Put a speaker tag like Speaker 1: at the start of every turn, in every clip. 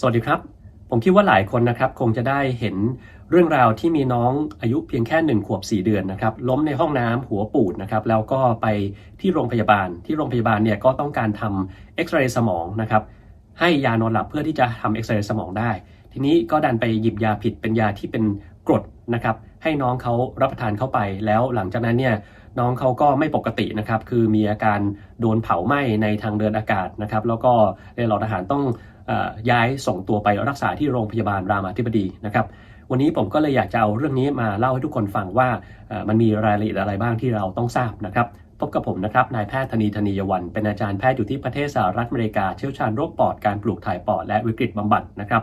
Speaker 1: สวัสดีครับผมคิดว่าหลายคนนะครับคงจะได้เห็นเรื่องราวที่มีน้องอายุเพียงแค่1 ขวบ 4 เดือนนะครับล้มในห้องน้ำหัวปูดนะครับแล้วก็ไปที่โรงพยาบาลเนี่ยก็ต้องการทำเอ็กซเรย์สมองนะครับให้ยานอนหลับเพื่อที่จะทำเอ็กซเรย์สมองได้ทีนี้ก็ดันไปหยิบยาผิดเป็นยาที่เป็นกรดนะครับให้น้องเขารับประทานเข้าไปแล้วหลังจากนั้นเนี่ยน้องเขาก็ไม่ปกตินะครับคือมีอาการโดนเผาไหม้ในทางเดินอากาศนะครับแล้วก็ในหลอดอาหารต้องย้ายส่งตัวไปรักษาที่โรงพยาบาลรามาธิบดีนะครับวันนี้ผมก็เลยอยากจะเอาเรื่องนี้มาเล่าให้ทุกคนฟังว่ามันมีรายละเอียดอะไรบ้างที่เราต้องทราบนะครับพบกับผมนะครับนายแพทย์ธนียวันเป็นอาจารย์แพทย์อยู่ที่ประเทศสหรัฐอเมริกาเชี่ยวชาญโรคปอดการปลูกถ่ายปอดและวิกฤตบำบัดนะครับ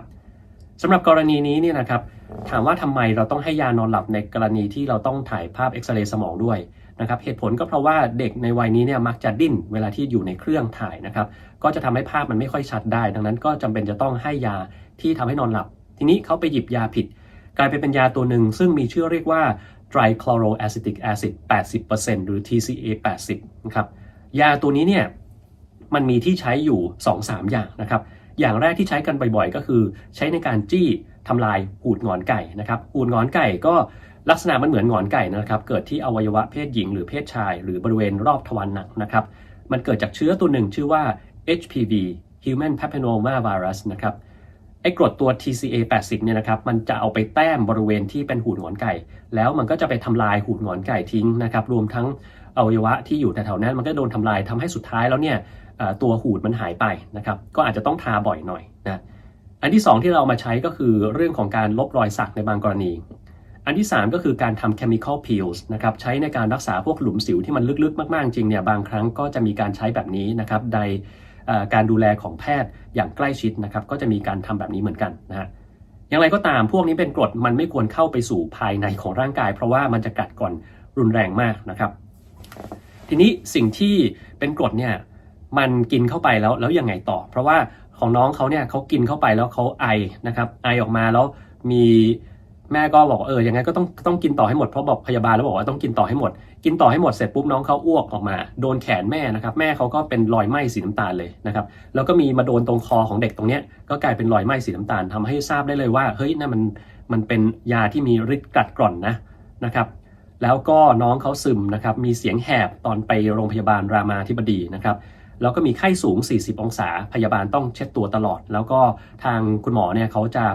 Speaker 1: สำหรับกรณีนี้เนี่ยนะครับถามว่าทำไมเราต้องให้ยานอนหลับในกรณีที่เราต้องถ่ายภาพเอ็กซเรย์สมองด้วยนะครับเหตุผลก็เพราะว่าเด็กในวัยนี้เนี่ยมักจะดิ้นเวลาที่อยู่ในเครื่องถ่ายนะครับก็จะทำให้ภาพมันไม่ค่อยชัดได้ดังนั้นก็จำเป็นจะต้องให้ยาที่ทำให้นอนหลับทีนี้เขาไปหยิบยาผิดกลายเป็นยาตัวหนึ่งซึ่งมีชื่อเรียกว่า trichloroacetic acid 80% หรือ TCA 80นะครับยาตัวนี้เนี่ยมันมีที่ใช้อยู่ 2-3 อย่างนะครับอย่างแรกที่ใช้กันบ่อยๆก็คือใช้ในการจี้ทำลายหูดหงอนไก่นะครับหูดหงอนไก่ก็ลักษณะมันเหมือนหงอนไก่นะครับเกิดที่อวัยวะเพศหญิงหรือเพศชายหรือบริเวณรอบทวารหนักนะครับมันเกิดจากเชื้อตัวหนึ่งชื่อว่า HPV Human Papilloma Virus นะครับไอ้กรดตัว TCA 80เนี่ยนะครับมันจะเอาไปแต้มบริเวณที่เป็นหูดหงอนไก่แล้วมันก็จะไปทำลายหูดหงอนไก่ทิ้งนะครับรวมทั้งอวัยวะที่อยู่แถวๆนั้นมันก็โดนทำลายทำให้สุดท้ายแล้วเนี่ยตัวหูดมันหายไปนะครับก็อาจจะต้องทาบ่อยหน่อยนะอันที่2ที่เรามาใช้ก็คือเรื่องของการลบรอยสักในบางกรณีอันที่3ก็คือการทำ chemical peels นะครับใช้ในการรักษาพวกหลุมสิวที่มันลึกๆมากๆจริงเนี่ยบางครั้งก็จะมีการใช้แบบนี้นะครับในการดูแลของแพทย์อย่างใกล้ชิดนะครับก็จะมีการทำแบบนี้เหมือนกันนะฮะอย่างไรก็ตามพวกนี้เป็นกรดมันไม่ควรเข้าไปสู่ภายในของร่างกายเพราะว่ามันจะกัดก่อนรุนแรงมากนะครับทีนี้สิ่งที่เป็นกรดเนี่ยมันกินเข้าไปแล้วยังไงต่อเพราะว่าของน้องเขาเนี่ยเขากินเข้าไปแล้วเขาไอนะครับไอออกมาแล้วมีแม่ก็บอกยังไงก็ต้องกินต่อให้หมดเพราะบอกพยาบาลแล้วบอกว่าต้องกินต่อให้หมดกินต่อให้หมดเสร็จปุ๊บน้องเขาอ้วกออกมาโดนแขนแม่นะครับแม่เขาก็เป็นรอยไหม้สีน้ำตาลเลยนะครับแล้วก็มีมาโดนตรงคอของเด็กตรงเนี้ยก็กลายเป็นรอยไหม้สีน้ำตาลทำให้ทราบได้เลยว่าเฮ้ยนั่นมันเป็นยาที่มีฤทธิ์กัดกร่อนนะครับแล้วก็น้องเขาซึมนะครับมีเสียงแหบตอนไปโรงพยาบาลรามาธิบดีนะครับแล้วก็มีไข้สูง40องศาพยาบาลต้องเช็ดตัวตลอดแล้วก็ทางคุณหมอเนี่ยเขาจะ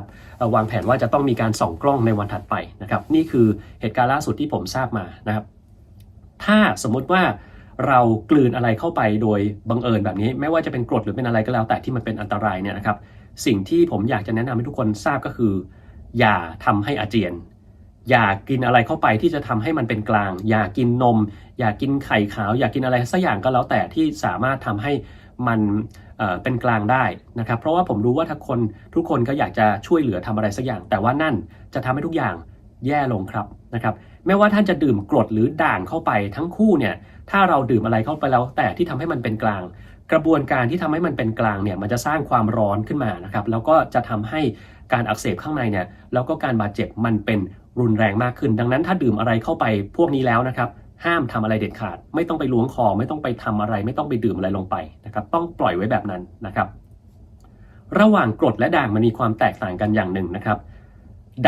Speaker 1: วางแผนว่าจะต้องมีการส่องกล้องในวันถัดไปนะครับนี่คือเหตุการณ์ล่าสุดที่ผมทราบมานะครับถ้าสมมุติว่าเรากลืนอะไรเข้าไปโดยบังเอิญแบบนี้ไม่ว่าจะเป็นกรดหรือเป็นอะไรก็แล้วแต่ที่มันเป็นอันตรายเนี่ยนะครับสิ่งที่ผมอยากจะแนะนำให้ทุกคนทราบก็คืออย่าทำให้อาเจียนอย่ากินอะไรเข้าไปที่จะทำให้มันเป็นกลางอย่ากินนมอย่ากินไข่ขาวอย่ากินอะไรสักอย่างก็แล้วแต่ที่สามารถทำให้มันเป็นกลางได้นะครับเพราะว่าผมรู้ว่าทุกคนก็อยากจะช่วยเหลือทำอะไรสักอย่างแต่ว่านั่นจะทำให้ทุกอย่างแย่ลงครับนะครับไม่ว่าท่านจะดื่มกรดหรือด่างเข้าไปทั้งคู่เนี่ยถ้าเราดื่มอะไรเข้าไปแล้วแต่ที่ทำให้มันเป็นกลางกระบวนการที่ทำให้มันเป็นกลางเนี่ยมันจะสร้างความร้อนขึ้นมานะครับแล้วก็จะทำให้การอักเสบข้างในเนี่ยแล้วก็การบาดเจ็บมันเป็นรุนแรงมากขึ้นดังนั้นถ้าดื่มอะไรเข้าไปพวกนี้แล้วนะครับห้ามทำอะไรเด็ดขาดไม่ต้องไปล้วงคอไม่ต้องไปทำอะไรไม่ต้องไปดื่มอะไรลงไปนะครับต้องปล่อยไว้แบบนั้นนะครับระหว่างกรดและด่างมันมีความแตกต่างกันอย่างหนึ่งนะครับ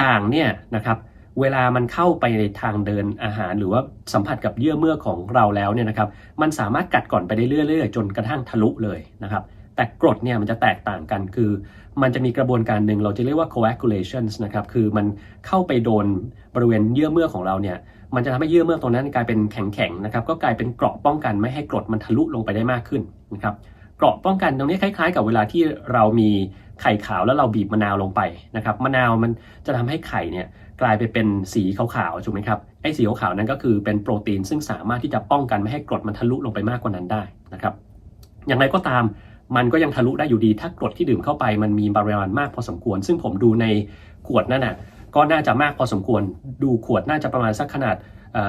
Speaker 1: ด่างเนี่ยนะครับเวลามันเข้าไปในทางเดินอาหารหรือว่าสัมผัสกับเยื่อเมือกของเราแล้วเนี่ยนะครับมันสามารถกัดก่อนไปได้เรื่อยๆจนกระทั่งทะลุเลยนะครับแต่กรดเนี่ยมันจะแตกต่างกันคือมันจะมีกระบวนการหนึ่งเราจะเรียกว่า coagulation นะครับคือมันเข้าไปโดนบริเวณเยื่อเมือกของเราเนี่ยมันจะทำให้เยื่อเมือกตรงนั้นกลายเป็นแข็งๆนะครับก็กลายเป็นเกราะป้องกันไม่ให้กรดมันทะลุลงไปได้มากขึ้นนะครับเกราะป้องกันตรงนี้คล้ายๆกับเวลาที่เรามีไข่ขาวแล้วเราบีบมะนาวลงไปนะครับมะนาวมันจะทำให้ไข่เนี่ยกลายไปเป็นสีขาวๆถูกไหมครับไอ้สีขาวๆนั้นก็คือเป็นโปรตีนซึ่งสามารถที่จะป้องกันไม่ให้กรดมันทะลุลงไปมากกว่านั้นได้นะครับอย่างไรก็ตามมันก็ยังทะลุได้อยู่ดีถ้ากรดที่ดื่มเข้าไปมันมีปริมาณมากพอสมควรซึ่งผมดูในขวดนั่นน่ะก็น่าจะมากพอสมควรดูขวดน่าจะประมาณสักขนาด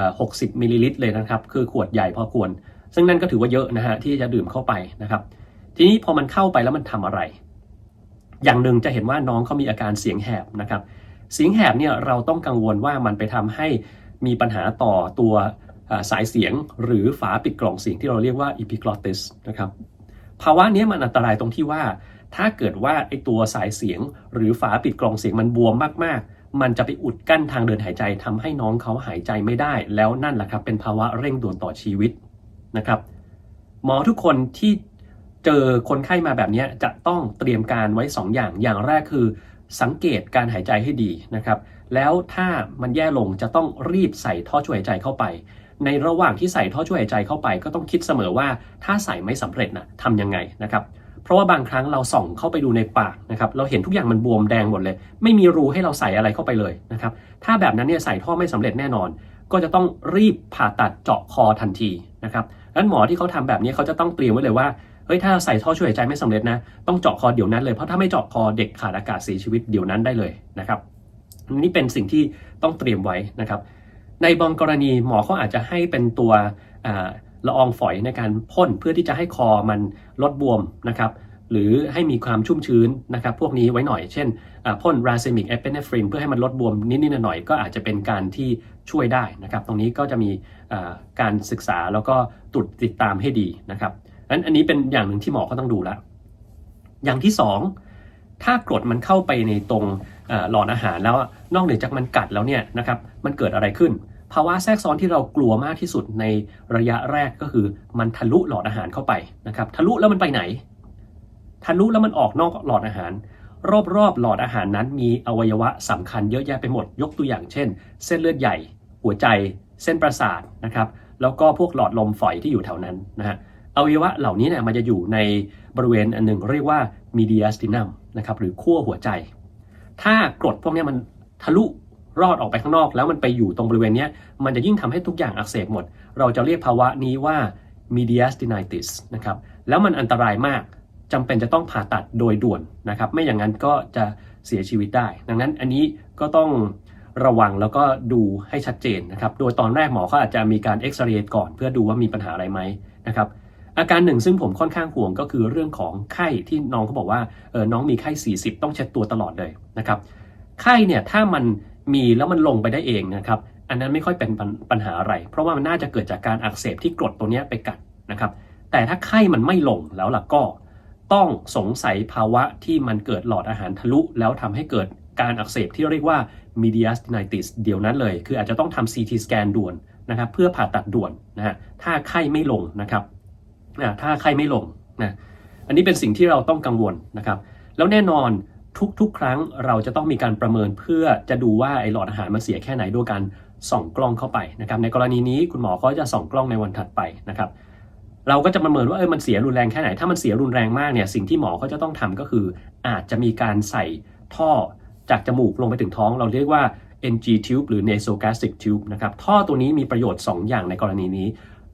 Speaker 1: 60มิลลิลิตรเลยนะครับคือขวดใหญ่พอควรซึ่งนั่นก็ถือว่าเยอะนะฮะที่จะดื่มเข้าไปนะครับทีนี้พอมันเข้าไปแล้วมันทำอะไรอย่างหนึ่งจะเห็นว่าน้องเขามีอาการเสียงแหบนะครับเสียงแหบเนี่ยเราต้องกังวลว่ามันไปทำให้มีปัญหาต่อตัวสายเสียงหรือฝาปิดกล่องเสียงที่เราเรียกว่า epiglottis นะครับภาวะนี้มันอันตรายตรงที่ว่า ถ้าเกิดว่าไอตัวสายเสียงหรือฝาปิดกล่องเสียงมันบวมมากๆมันจะไปอุดกั้นทางเดินหายใจทำให้น้องเขาหายใจไม่ได้แล้วนั่นแหละครับเป็นภาวะเร่งด่วนต่อชีวิตนะครับหมอทุกคนที่เจอคนไข้มาแบบนี้จะต้องเตรียมการไว้2อย่างแรกคือสังเกตการหายใจให้ดีนะครับแล้วถ้ามันแย่ลงจะต้องรีบใส่ท่อช่วยหายใจเข้าไปในระหว่างที่ใส่ท่อช่วยหายใจเข้าไปก็ต้องคิดเสมอว่าถ้าใส่ไม่สำเร็จนะทำยังไงนะครับเพราะว่าบางครั้งเราส่องเข้าไปดูในปากนะครับเราเห็นทุกอย่างมันบวมแดงหมดเลยไม่มีรูให้เราใส่อะไรเข้าไปเลยนะครับถ้าแบบนั้นเนี่ยใส่ท่อไม่สำเร็จแน่นอนก็จะต้องรีบผ่าตัดเจาะคอทันทีนะครับงั้นหมอที่เขาทำแบบนี้เขาจะต้องเตรียมไว้เลยว่าเฮ้ยถ้าใส่ท่อช่วยหายใจไม่สำเร็จนะต้องเจาะคอเดี๋ยวนั้นเลยเพราะถ้าไม่เจาะคอเด็กขาดอากาศเสียชีวิตเดี๋ยวนั้นได้เลยนะครับนี่เป็นสิ่งที่ต้องเตรียมไว้นะครับในบางกรณีหมอเขาอาจจะให้เป็นตัวละอองฝอยในการพ่นเพื่อที่จะให้คอมันลดบวมนะครับหรือให้มีความชุ่มชื้นนะครับพวกนี้ไว้หน่อยเช่นพ่น racemic epinephrine เพื่อให้มันลดบวมนิดๆหน่อยๆก็อาจจะเป็นการที่ช่วยได้นะครับตรงนี้ก็จะมีการศึกษาแล้วก็ตรวจติดตามให้ดีนะครับอันนี้เป็นอย่างหนึ่งที่หมอก็ต้องดูแล้วอย่างที่2ถ้ากรดมันเข้าไปในตรงหลอดอาหารแล้วนอกเหนือจากมันกัดแล้วเนี่ยนะครับมันเกิดอะไรขึ้นภาวะแทรกซ้อนที่เรากลัวมากที่สุดในระยะแรกก็คือมันทะลุหลอดอาหารเข้าไปนะครับทะลุแล้วมันไปไหนทะลุแล้วมันออกนอกหลอดอาหารรอบๆหลอดอาหารนั้นมีอวัยวะสำคัญเยอะแยะไปหมดยกตัวอย่างเช่นเส้นเลือดใหญ่หัวใจเส้นประสาทนะครับแล้วก็พวกหลอดลมฝอยที่อยู่แถวนั้นนะฮะอวัยวะเหล่านี้เนี่ยมันจะอยู่ในบริเวณอันหนึ่งเรียกว่า mediastinum นะครับหรือขั้วหัวใจถ้ากรดพวกนี้มันทะลุรอดออกไปข้างนอกแล้วมันไปอยู่ตรงบริเวณนี้มันจะยิ่งทำให้ทุกอย่างอักเสบหมดเราจะเรียกภาวะนี้ว่า mediastinitis นะครับแล้วมันอันตรายมากจำเป็นจะต้องผ่าตัดโดยด่วนนะครับไม่อย่างนั้นก็จะเสียชีวิตได้ดังนั้นอันนี้ก็ต้องระวังแล้วก็ดูให้ชัดเจนนะครับโดยตอนแรกหมอเขาอาจจะมีการเอ็กซเรย์ก่อนเพื่อดูว่ามีปัญหาอะไรไหมนะครับอาการหนึ่งซึ่งผมค่อนข้างห่วงก็คือเรื่องของไข้ที่น้องเขาบอกว่าน้องมีไข้40ต้องเช็ดตัวตลอดเลยนะครับไข้เนี่ยถ้ามันมีแล้วมันลงไปได้เองนะครับอันนั้นไม่ค่อยเป็นปัญหาอะไรเพราะว่ามันน่าจะเกิดจากการอักเสบที่กรดตัวนี้ไปกัดนะครับแต่ถ้าไข้มันไม่ลงแล้วล่ะก็ต้องสงสัยภาวะที่มันเกิดหลอดอาหารทะลุแล้วทำให้เกิดการอักเสบที่เรียกว่า mediastinitis เดี๋ยวนั้นเลยคืออาจจะต้องทำ CT สแกนด่วนนะครับเพื่อผ่าตัดด่วนนะฮะถ้าไข้ไม่ลงนะครับถ้าไข้ไม่ลงนะอันนี้เป็นสิ่งที่เราต้องกังวลนะครับแล้วแน่นอนทุกครั้งเราจะต้องมีการประเมินเพื่อจะดูว่าไอ้หลอดอาหารมันเสียแค่ไหนโดยการส่องกล้องเข้าไปนะครับในกรณีนี้คุณหมอเขาจะส่องกล้องในวันถัดไปนะครับเราก็จะประเมินว่ามันเสียรุนแรงแค่ไหนถ้ามันเสียรุนแรงมากเนี่ยสิ่งที่หมอเขาจะต้องทำก็คืออาจจะมีการใส่ท่อจากจมูกลงไปถึงท้องเราเรียกว่า NG tube หรือ nasogastric tube นะครับท่อตัวนี้มีประโยชน์2อย่างในกรณีนี้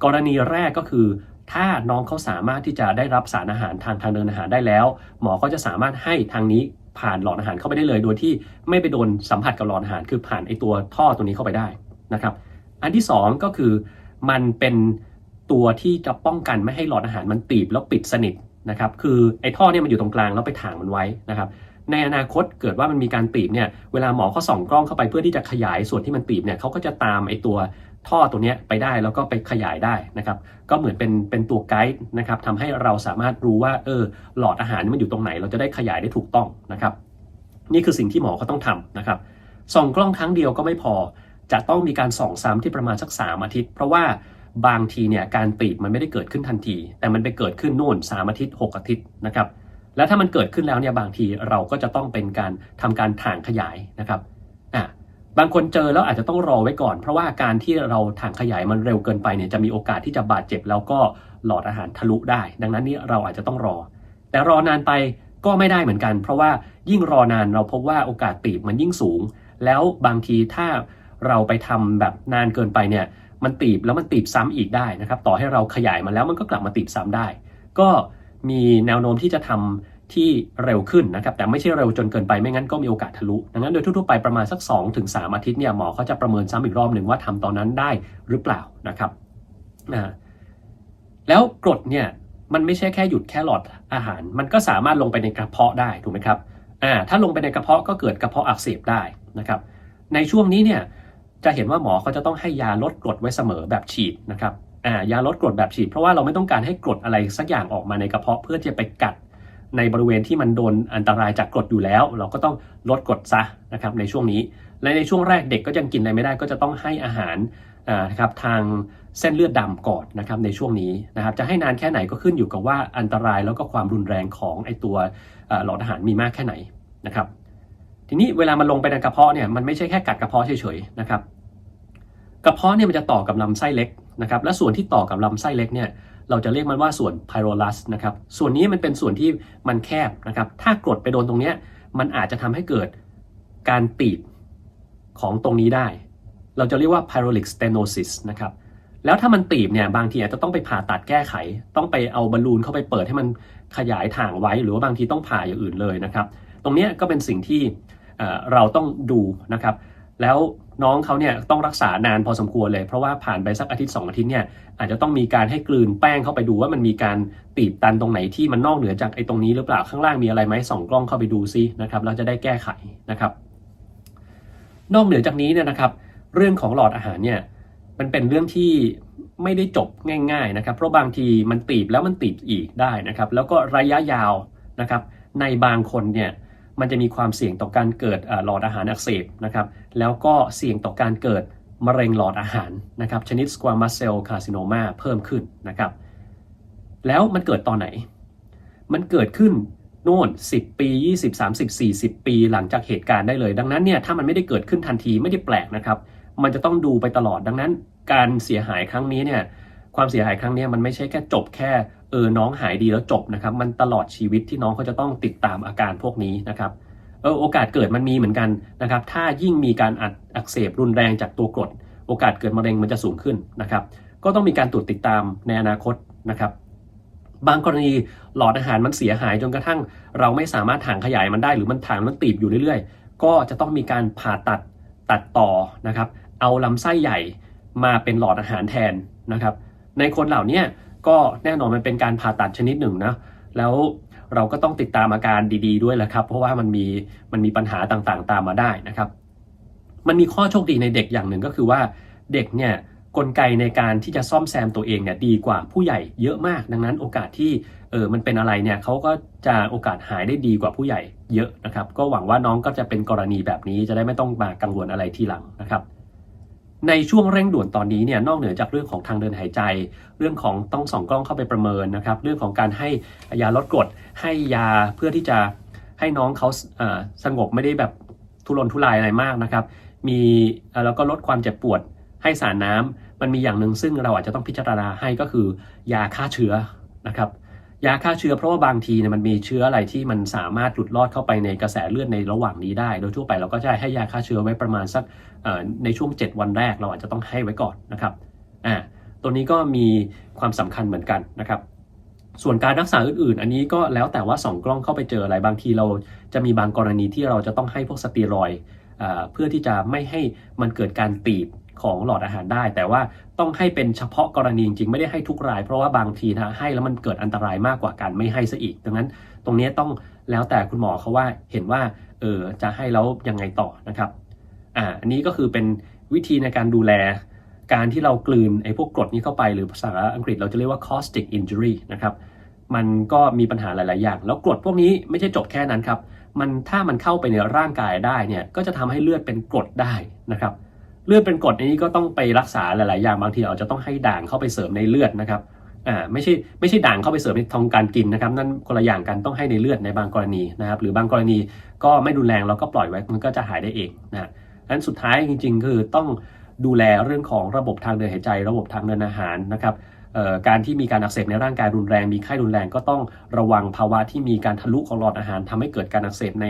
Speaker 1: กรณีแรกก็คือถ้าน้องเขาสามารถที่จะได้รับสารอาหารทางเดินอาหารได้แล้วหมอก็จะสามารถให้ทางนี้ผ่านหลอดอาหารเข้าไปได้เลยโดยที่ไม่ไปโดนสัมผัสกับหลอดอาหารคือผ่านไอตัวท่อตัวนี้เข้าไปได้นะครับอันที่2ก็คือมันเป็นตัวที่จะป้องกันไม่ให้หลอดอาหารมันตีบแล้วปิดสนิทนะครับคือไอท่อเนี่ยมันอยู่ตรงกลางแล้วไปถ่างมันไว้นะครับในอนาคตเกิดว่ามันมีการตีบเนี่ยเวลาหมอเขาส่องกล้องเข้าไปเพื่อที่จะขยายส่วนที่มันตีบเนี่ยเขาก็จะตามไอตัวท่อตัวนี้ไปได้แล้วก็ไปขยายได้นะครับก็เหมือนเป็นตัวไกด์นะครับทำให้เราสามารถรู้ว่าหลอดอาหารมันอยู่ตรงไหนเราจะได้ขยายได้ถูกต้องนะครับนี่คือสิ่งที่หมอเขาต้องทำนะครับส่องกล้องครั้งเดียวก็ไม่พอจะต้องมีการส่องซ้ำที่ประมาณสัก3 อาทิตย์เพราะว่าบางทีเนี่ยการตีบมันไม่ได้เกิดขึ้นทันทีแต่มันไปเกิดขึ้นนู่น3 อาทิตย์6 อาทิตย์นะครับแล้วถ้ามันเกิดขึ้นแล้วเนี่ยบางทีเราก็จะต้องเป็นการทำการถ่างขยายนะครับบางคนเจอแล้วอาจจะต้องรอไว้ก่อนเพราะว่าการที่เราถ่างขยายมันเร็วเกินไปเนี่ยจะมีโอกาสที่จะบาดเจ็บแล้วก็หลอดอาหารทะลุได้ดังนั้นนี่เราอาจจะต้องรอแต่รอนานไปก็ไม่ได้เหมือนกันเพราะว่ายิ่งรอนานเราพบว่าโอกาสตีบมันยิ่งสูงแล้วบางทีถ้าเราไปทำแบบนานเกินไปเนี่ยมันตีบแล้วมันตีบซ้ำอีกได้นะครับต่อให้เราขยายมันแล้วมันก็กลับมาตีบซ้ำได้ก็มีแนวโน้มที่จะทำที่เร็วขึ้นนะครับแต่ไม่ใช่เร็วจนเกินไปไม่งั้นก็มีโอกาสทะลุดังนั้นโดยทั่วๆไปประมาณสัก 2-3 อาทิตย์เนี่ยหมอเขาจะประเมินซ้ำอีกรอบหนึ่งว่าทำตอนนั้นได้หรือเปล่านะครับแล้วกรดเนี่ยมันไม่ใช่แค่หยุดแค่หลอดอาหารมันก็สามารถลงไปในกระเพาะได้ถูกไหมครับถ้าลงไปในกระเพาะก็เกิดกระเพาะอักเสบได้นะครับในช่วงนี้เนี่ยจะเห็นว่าหมอเขาจะต้องให้ยาลดกรดไว้เสมอแบบฉีดนะครับยาลดกรดแบบฉีดเพราะว่าเราไม่ต้องการให้กรดอะไรสักอย่างออกมาในกระเพาะเพื่อจะไปกัด ในบริเวณที่มันโดนอันตรายจากกรดอยู่แล้วเราก็ต้องลดกรดซะนะครับในช่วงนี้และในช่วงแรกเด็กก็ยังกินอะไรไม่ได้ก็จะต้องให้อาหารนะครับทางเส้นเลือดดำก่อนนะครับในช่วงนี้นะครับจะให้นานแค่ไหนก็ขึ้นอยู่กับว่าอันตรายแล้วก็ความรุนแรงของไอตัวหลอดอาหารมีมากแค่ไหนนะครับทีนี้เวลามันลงไปในกระเพาะเนี่ยมันไม่ใช่แค่กัดกระเพาะเฉยๆนะครับกระเพาะเนี่ยมันจะต่อกับลำไส้เล็กนะครับและส่วนที่ต่อกับลำไส้เล็กเนี่ยเราจะเรียกมันว่าส่วนไพโรลัสนะครับส่วนนี้มันเป็นส่วนที่มันแคบนะครับถ้ากรดไปโดนตรงนี้มันอาจจะทำให้เกิดการตีบของตรงนี้ได้เราจะเรียกว่า pyrotic stenosis นะครับแล้วถ้ามันตีบเนี่ยบางทีอาจจะต้องไปผ่าตัดแก้ไขต้องไปเอาบอลลูนเข้าไปเปิดให้มันขยายถ่างไว้หรือว่าบางทีต้องผ่าอย่างอื่นเลยนะครับตรงนี้ก็เป็นสิ่งที่เราต้องดูนะครับแล้วน้องเขาเนี่ยต้องรักษานานพอสมควรเลยเพราะว่าผ่านไปสักอาทิตย์2 อาทิตย์เนี่ยอาจจะต้องมีการให้กลืนแป้งเข้าไปดูว่ามันมีการตีบตันตรงไหนที่มันนอกเหนือจากไอ้ตรงนี้หรือเปล่าข้างล่างมีอะไรไหมส่องกล้องเข้าไปดูซินะครับเราจะได้แก้ไขนะครับนอกเหนือจากนี้เนี่ยนะครับเรื่องของหลอดอาหารเนี่ยมันเป็นเรื่องที่ไม่ได้จบง่ายๆนะครับเพราะบางทีมันตีบแล้วมันตีบอีกได้นะครับแล้วก็ระยะยาวนะครับในบางคนเนี่ยมันจะมีความเสี่ยงต่อการเกิดหลอดอาหารอักเสบนะครับแล้วก็เสี่ยงต่อการเกิดมะเร็งหลอดอาหารนะครับชนิด squamous cell carcinoma เพิ่มขึ้นนะครับแล้วมันเกิดตอนไหนมันเกิดขึ้นโน่น10 ปี20 30 40 ปีหลังจากเหตุการณ์ได้เลยดังนั้นเนี่ยถ้ามันไม่ได้เกิดขึ้นทันทีไม่ได้แปลกนะครับมันจะต้องดูไปตลอดดังนั้นการเสียหายครั้งนี้เนี่ยความเสียหายครั้งนี้มันไม่ใช่แค่จบแค่น้องหายดีแล้วจบนะครับมันตลอดชีวิตที่น้องเขาจะต้องติดตามอาการพวกนี้นะครับโอกาสเกิดมันมีเหมือนกันนะครับถ้ายิ่งมีการอักเสบรุนแรงจากตัวกรดโอกาสเกิดมะเร็งมันจะสูงขึ้นนะครับก็ต้องมีการตรวจติดตามในอนาคตนะครับบางกรณีหลอดอาหารมันเสียหายจนกระทั่งเราไม่สามารถถ่างขยายมันได้หรือมันถ่างมันตีบอยู่เรื่อยๆก็จะต้องมีการผ่าตัดต่อนะครับเอาลำไส้ใหญ่มาเป็นหลอดอาหารแทนนะครับในคนเหล่านี้ก็แน่นอนมันเป็นการผ่าตัดชนิดหนึ่งนะแล้วเราก็ต้องติดตามอาการดีๆด้วยแหละครับเพราะว่ามันมีปัญหาต่างๆตามมาได้นะครับมันมีข้อโชคดีในเด็กอย่างหนึ่งก็คือว่าเด็กเนี่ยกลไกในการที่จะซ่อมแซมตัวเองเนี่ยดีกว่าผู้ใหญ่เยอะมากดังนั้นโอกาสที่มันเป็นอะไรเนี่ยเขาก็จะโอกาสหายได้ดีกว่าผู้ใหญ่เยอะนะครับก็หวังว่าน้องก็จะเป็นกรณีแบบนี้จะได้ไม่ต้องมากังวลอะไรทีหลังนะครับในช่วงเร่งด่วนตอนนี้เนี่ยนอกเหนือจากเรื่องของทางเดินหายใจเรื่องของต้องส่องกล้องเข้าไปประเมินนะครับเรื่องของการให้ยาลดกรดให้ยาเพื่อที่จะให้น้องเขาสงบไม่ได้แบบทุรนทุรายอะไรมากนะครับมีแล้วก็ลดความเจ็บปวดให้สารน้ำมันมีอย่างหนึ่งซึ่งเราอาจจะต้องพิจารณาให้ก็คือยาฆ่าเชื้อนะครับยาฆ่าเชื้อเพราะว่าบางทีเนี่ยมันมีเชื้ออะไรที่มันสามารถหลุดลอดเข้าไปในกระแสเลือดในระหว่างนี้ได้โดยทั่วไปเราก็จะให้ยาฆ่าเชื้อไว้ประมาณสักในช่วง7 วันแรกเราอาจจะต้องให้ไว้ก่อนนะครับตัวนี้ก็มีความสำคัญเหมือนกันนะครับส่วนการรักษาอื่นๆอันนี้ก็แล้วแต่ว่าส่องกล้องเข้าไปเจออะไรบางทีเราจะมีบางกรณีที่เราจะต้องให้พวกสเตียรอยด์เพื่อที่จะไม่ให้มันเกิดการตีบของหลอดอาหารได้แต่ว่าต้องให้เป็นเฉพาะกรณีจริงๆไม่ได้ให้ทุกรายเพราะว่าบางทีนะให้แล้วมันเกิดอันตรายมากกว่าการไม่ให้ซะอีกดังนั้นตรงนี้ต้องแล้วแต่คุณหมอเขาว่าเห็นว่าจะให้แล้วยังไงต่อนะครับอันนี้ก็คือเป็นวิธีในการดูแลการที่เรากลืนไอ้พวกกรดนี้เข้าไปหรือภาษาอังกฤษเราจะเรียกว่า caustic injury นะครับมันก็มีปัญหาหลายๆอย่างแล้วกรดพวกนี้ไม่ใช่จบแค่นั้นครับถ้ามันเข้าไปในร่างกายได้เนี่ยก็จะทำให้เลือดเป็นกรดได้นะครับเลือดเป็นกรดนี้ก็ต้องไปรักษาหลายๆอย่างบางทีอาจจะต้องให้ด่างเข้าไปเสริมในเลือดนะครับไม่ใช่ด่างเข้าไปเสริมในทางการกินนะครับนั่นคนละอย่างกันต้องให้ในเลือดในบางกรณีนะครับหรือบางกรณีก็ไม่รุนแรงเราก็ปล่อยไว้มันก็จะหายได้เองนะนั้นสุดท้ายจริงๆคือต้องดูแลเรื่องของระบบทางเดินหายใจระบบทางเดินอาหารนะครับการที่มีการอักเสบในร่างกายรุนแรงมีไข้รุนแรงก็ต้องระวังภาวะที่มีการทะลุของหลอดอาหารทำให้เกิดการอักเสบใน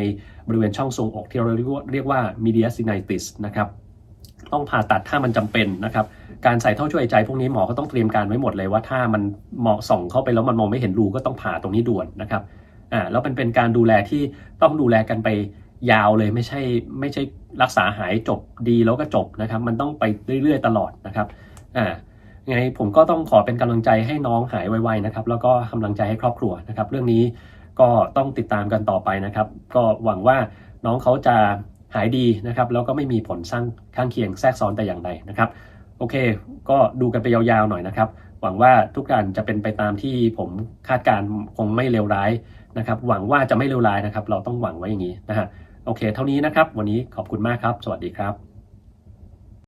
Speaker 1: บริเวณช่องทรวงอกที่เราเรียกว่า mediastinitis นะครับต้องผ่าตัดถ้ามันจำเป็นนะครับการใส่ท่อช่วยหายใจพวกนี้หมอก็ต้องเตรียมการไว้หมดเลยว่าถ้ามันเหมาะส่องเข้าไปแล้วมันมองไม่เห็นรูก็ต้องผ่าตรงนี้ด่วนนะครับแล้วเป็นการดูแลที่ต้องดูแลกันไปยาวเลยไม่ใช่รักษาหายจบดีแล้วก็จบนะครับมันต้องไปเรื่อยๆตลอดนะครับไงผมก็ต้องขอเป็นกำลังใจให้น้องหายไวๆนะครับแล้วก็กำลังใจให้ครอบครัวนะครับเรื่องนี้ก็ต้องติดตามกันต่อไปนะครับก็หวังว่าน้องเขาจะหายดีนะครับแล้วก็ไม่มีผลข้างเคียงแทรกซ้อนแต่อย่างใดนะครับโอเคก็ดูกันไปยาวๆหน่อยนะครับหวังว่าทุกการจะเป็นไปตามที่ผมคาดการคงไม่เลวร้าย นะครับหวังว่าจะไม่เลวร้ายนะครับเราต้องหวังไว้อย่างนี้นะฮะโอเคเท่านี้นะครับวันนี้ขอบคุณมากครับสวัสดีครับ